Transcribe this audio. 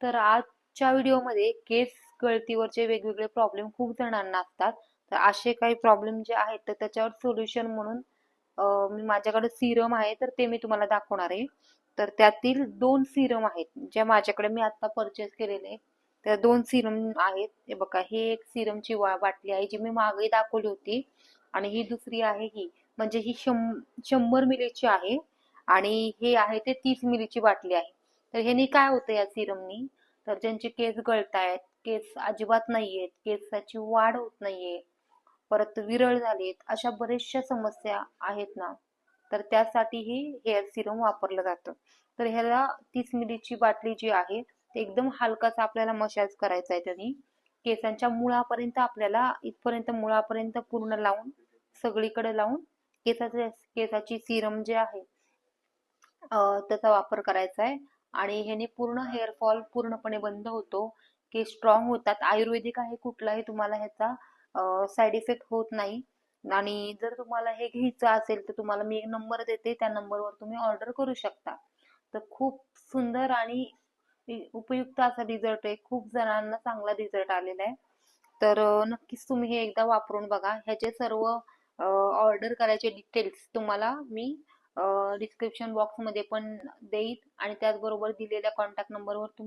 तर आजच्या व्हिडिओमध्ये केस गळतीवरचे वेगवेगळे प्रॉब्लेम खूप जणांना असतात. तर असे काही प्रॉब्लेम जे आहेत तर त्याच्यावर सोल्युशन म्हणून मी माझ्याकडे सिरम आहे तर ते मी तुम्हाला दाखवणार आहे. तर त्यातील 2 सिरम आहेत ज्या माझ्याकडे मी आता परचेस केलेले. त्या 2 सिरम आहेत. हे बघा, हे एक सिरमची बाटली आहे जी मी मागे दाखवली होती आणि ही दुसरी आहे ही. म्हणजे ही 100 मिलीची आहे आणि हे आहे ते 30 मिलीची बाटली आहे. तर ह्यानी काय होतं या सिरमनी, तर ज्यांचे केस गळतायत, केस अजिबात नाहीयेत, केसाची वाढ होत नाहीये, परत विरळ झालेत, अशा बऱ्याचशा समस्या आहेत ना, तर त्यासाठी ही हेअर सिरम वापरलं जातं. तर ह्याला 30 मिलीची बाटली जी आहे ते एकदम हलकासा आपल्याला मसाज करायचा आहे त्यांनी केसांच्या मुळापर्यंत, आपल्याला इथपर्यंत मुळापर्यंत पूर्ण लावून, सगळीकडे लावून केसाची सिरम जे आहे त्याचा वापर करायचा आहे. आणि ह्याने पूर्ण हेअर फॉल पूर्णपणे बंद होतो, केस स्ट्रॉंग होतात. आयुर्वेदिक आहे, कुठलाही तुम्हाला ह्याचा साइड इफेक्ट होत नाही. आणि जर तुम्हाला हे घ्यायचं असेल तर तुम्हाला मी एक नंबर देते, त्या नंबरवर तुम्ही ऑर्डर करू शकता. तर खूप सुंदर आणि उपयुक्त असा रिझल्ट आहे, खूप जणांना चांगला रिझल्ट आलेला आहे. तर नक्कीच तुम्ही हे एकदा वापरून बघा. ह्याचे सर्व ऑर्डर करायचे डिटेल्स तुम्हाला मी डिस्क्रिप्शन बॉक्स मध्ये पण देईल आणि त्याचबरोबर दिलेल्या कॉन्टॅक्ट नंबरवर तुम्ही